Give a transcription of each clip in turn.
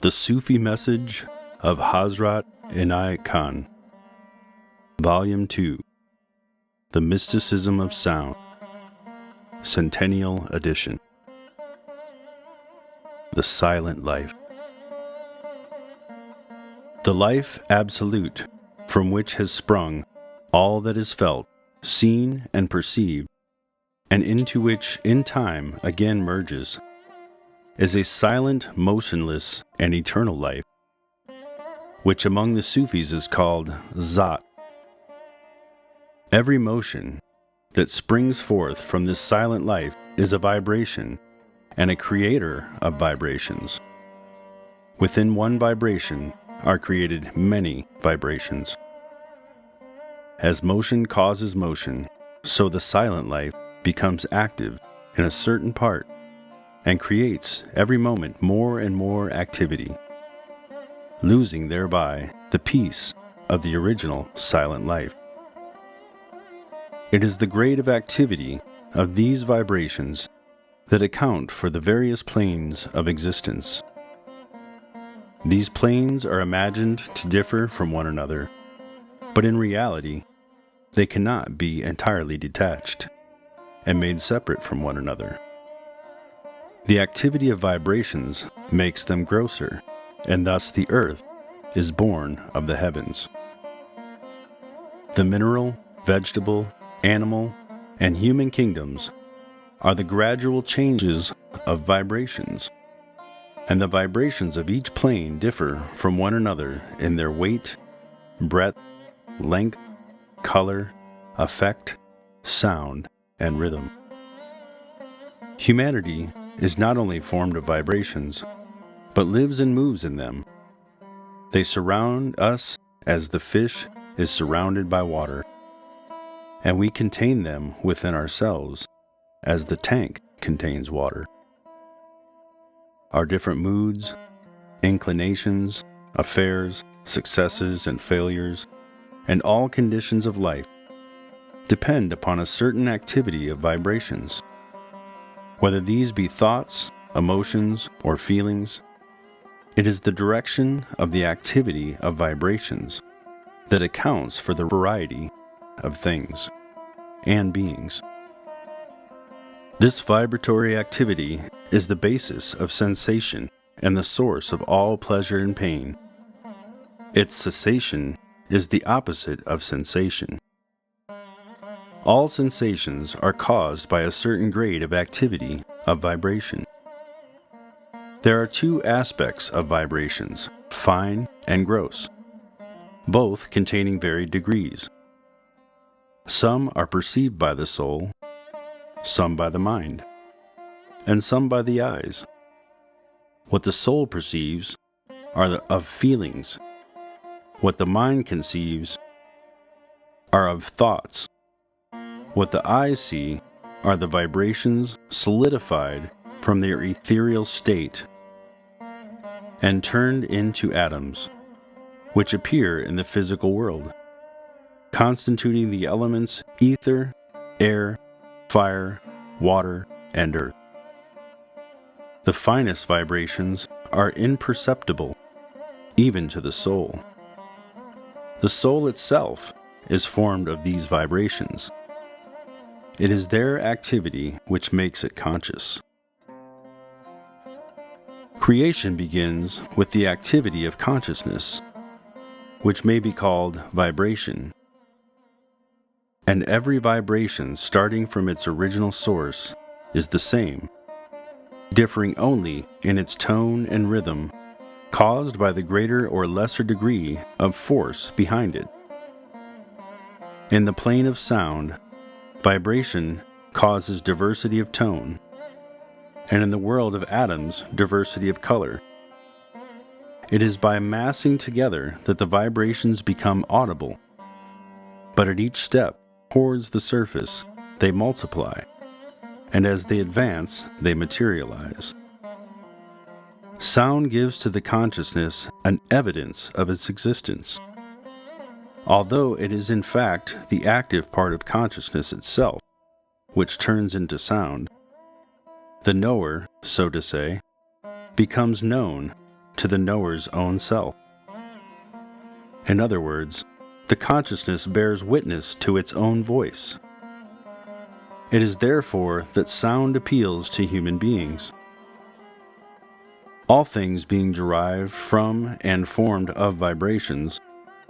The Sufi Message of Hazrat Inayat Khan, Volume 2, The Mysticism of Sound, Centennial Edition. The Silent Life. The life absolute, from which has sprung all that is felt, seen, and perceived, and into which in time again merges, is a silent, motionless, and eternal life, which among the Sufis is called Zat. Every motion that springs forth from this silent life is a vibration and a creator of vibrations. Within one vibration are created many vibrations. As motion causes motion, so the silent life becomes active in a certain part and creates every moment more and more activity, losing thereby the peace of the original silent life. It is the grade of activity of these vibrations that account for the various planes of existence. These planes are imagined to differ from one another, but in reality, they cannot be entirely detached and made separate from one another. The activity of vibrations makes them grosser, and thus the earth is born of the heavens. The mineral, vegetable, animal, and human kingdoms are the gradual changes of vibrations, and the vibrations of each plane differ from one another in their weight, breadth, length, color, effect, sound, and rhythm. Humanity is not only formed of vibrations, but lives and moves in them. They surround us as the fish is surrounded by water, and we contain them within ourselves as the tank contains water. Our different moods, inclinations, affairs, successes and failures, and all conditions of life depend upon a certain activity of vibrations. Whether these be thoughts, emotions, or feelings, it is the direction of the activity of vibrations that accounts for the variety of things and beings. This vibratory activity is the basis of sensation and the source of all pleasure and pain. Its cessation is the opposite of sensation. All sensations are caused by a certain grade of activity of vibration. There are two aspects of vibrations, fine and gross, both containing varied degrees. Some are perceived by the soul, some by the mind, and some by the eyes. What the soul perceives are of feelings. What the mind conceives are of thoughts. What the eyes see are the vibrations solidified from their ethereal state and turned into atoms, which appear in the physical world, constituting the elements ether, air, fire, water, and earth. The finest vibrations are imperceptible, even to the soul. The soul itself is formed of these vibrations. It is their activity which makes it conscious. Creation begins with the activity of consciousness, which may be called vibration. And every vibration starting from its original source is the same, differing only in its tone and rhythm, caused by the greater or lesser degree of force behind it. In the plane of sound, vibration causes diversity of tone, and in the world of atoms, diversity of color. It is by massing together that the vibrations become audible, but at each step towards the surface, they multiply, and as they advance, they materialize. Sound gives to the consciousness an evidence of its existence, although it is in fact the active part of consciousness itself which turns into sound. The knower, so to say, becomes known to the knower's own self. In other words, the consciousness bears witness to its own voice. It is therefore that sound appeals to human beings. All things being derived from and formed of vibrations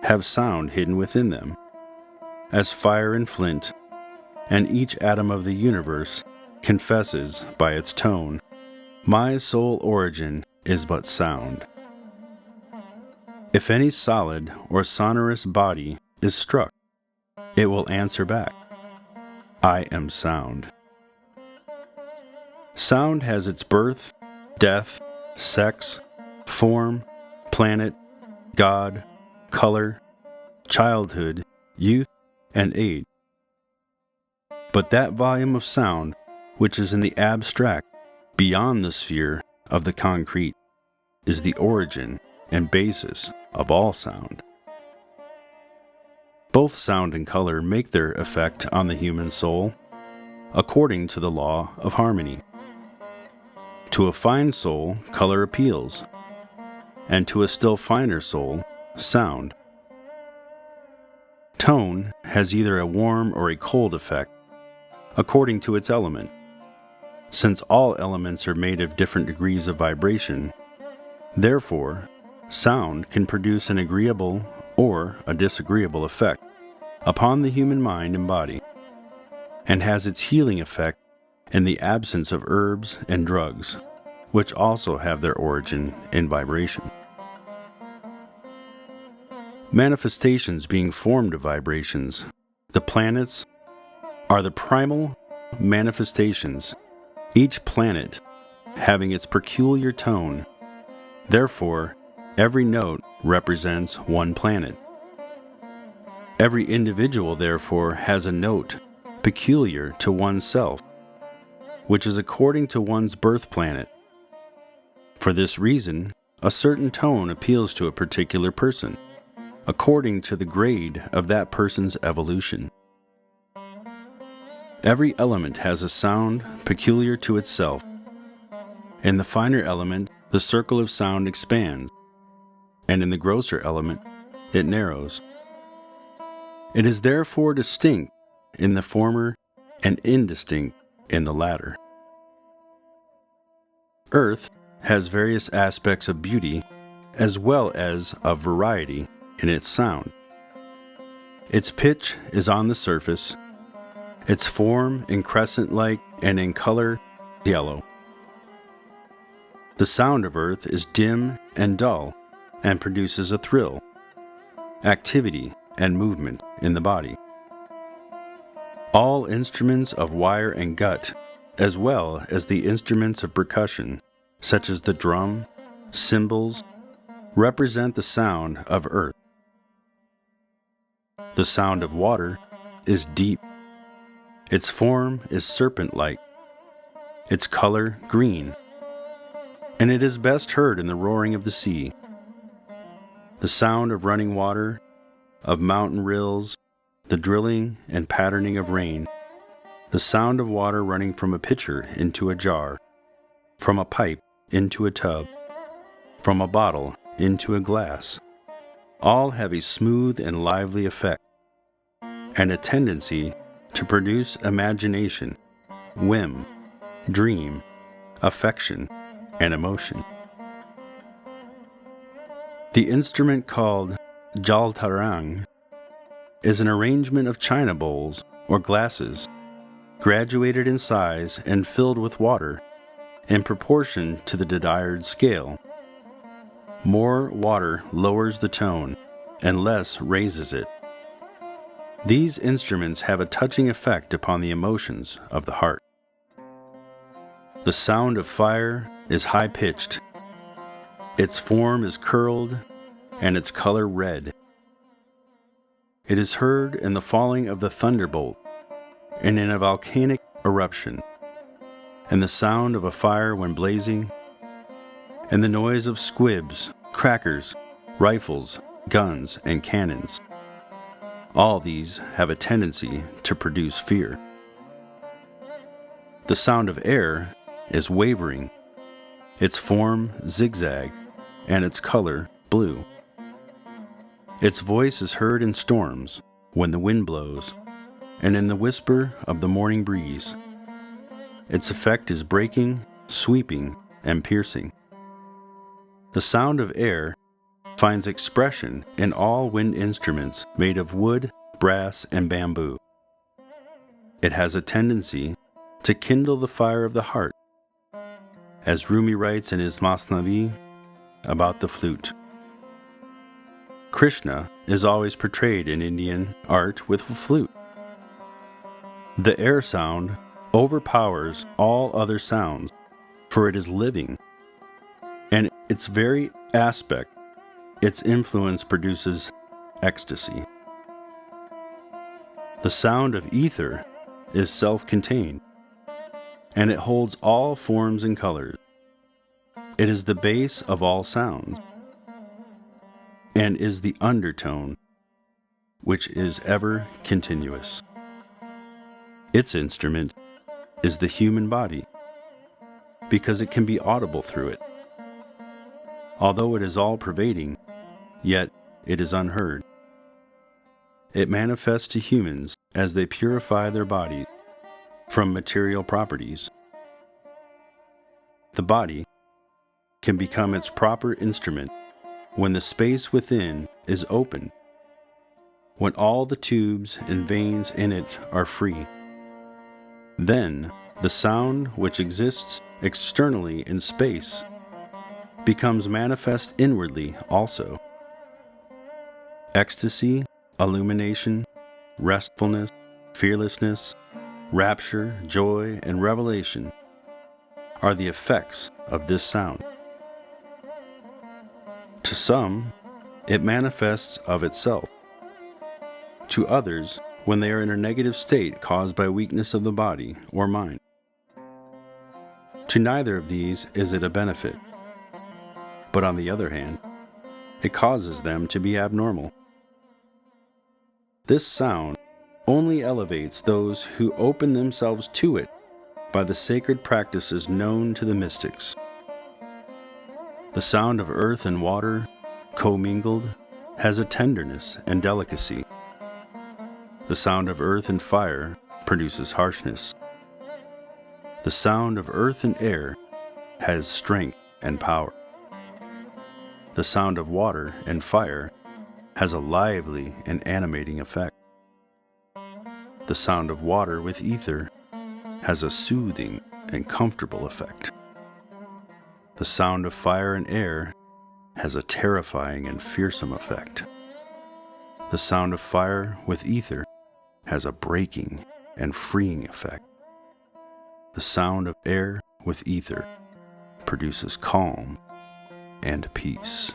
have sound hidden within them, as fire and flint, and each atom of the universe confesses by its tone, "My sole origin is but sound." If any solid or sonorous body is struck, it will answer back, "I am sound." Sound has its birth, death, sex, form, planet, God, color, childhood, youth, and age. But that volume of sound which is in the abstract, beyond the sphere of the concrete, is the origin and basis of all sound. Both sound and color make their effect on the human soul, according to the law of harmony. To a fine soul, color appeals, and to a still finer soul, sound. Tone has either a warm or a cold effect, according to its element. Since all elements are made of different degrees of vibration, therefore, sound can produce an agreeable or a disagreeable effect upon the human mind and body, and has its healing effect in the absence of herbs and drugs, which also have their origin in vibration. Manifestations being formed of vibrations, the planets are the primal manifestations, each planet having its peculiar tone. Therefore, every note represents one planet. Every individual, therefore, has a note peculiar to oneself, which is according to one's birth planet. For this reason, a certain tone appeals to a particular person, according to the grade of that person's evolution. Every element has a sound peculiar to itself. In the finer element, the circle of sound expands, and in the grosser element, it narrows. It is therefore distinct in the former and indistinct in the latter. Earth has various aspects of beauty as well as of variety in its sound. Its pitch is on the surface, its form in crescent-like and in color yellow. The sound of earth is dim and dull and produces a thrill, activity, and movement in the body. All instruments of wire and gut, as well as the instruments of percussion, such as the drum, cymbals, represent the sound of earth. The sound of water is deep. Its form is serpent-like, its color green, and it is best heard in the roaring of the sea. The sound of running water, of mountain rills, the drilling and patterning of rain, the sound of water running from a pitcher into a jar, from a pipe into a tub, from a bottle into a glass, all have a smooth and lively effect, and a tendency to produce imagination, whim, dream, affection, and emotion. The instrument called jaltarang is an arrangement of china bowls or glasses, graduated in size and filled with water in proportion to the desired scale. More water lowers the tone, and less raises it. These instruments have a touching effect upon the emotions of the heart. The sound of fire is high-pitched. Its form is curled, and its color red. It is heard in the falling of the thunderbolt, and in a volcanic eruption, and the sound of a fire when blazing, and the noise of squibs, crackers, rifles, guns, and cannons. All these have a tendency to produce fear. The sound of air is wavering, its form zigzag, and its color blue. Its voice is heard in storms, when the wind blows, and in the whisper of the morning breeze. Its effect is breaking, sweeping, and piercing. The sound of air finds expression in all wind instruments made of wood, brass, and bamboo. It has a tendency to kindle the fire of the heart, as Rumi writes in his Masnavi about the flute. Krishna is always portrayed in Indian art with a flute. The air sound overpowers all other sounds, for it is living, and its very aspect, its influence produces ecstasy. The sound of ether is self-contained, and it holds all forms and colors. It is the base of all sounds, and is the undertone, which is ever continuous. Its instrument is the human body, because it can be audible through it. Although it is all-pervading, yet it is unheard. It manifests to humans as they purify their bodies from material properties. The body can become its proper instrument when the space within is open, when all the tubes and veins in it are free. Then the sound which exists externally in space becomes manifest inwardly also. Ecstasy, illumination, restfulness, fearlessness, rapture, joy, and revelation are the effects of this sound. To some, it manifests of itself. To others, when they are in a negative state caused by weakness of the body or mind. To neither of these is it a benefit, but on the other hand, it causes them to be abnormal. This sound only elevates those who open themselves to it by the sacred practices known to the mystics. The sound of earth and water, commingled, has a tenderness and delicacy. The sound of earth and fire produces harshness. The sound of earth and air has strength and power. The sound of water and fire has a lively and animating effect. The sound of water with ether has a soothing and comfortable effect. The sound of fire and air has a terrifying and fearsome effect. The sound of fire with ether has a breaking and freeing effect. The sound of air with ether produces calm and peace.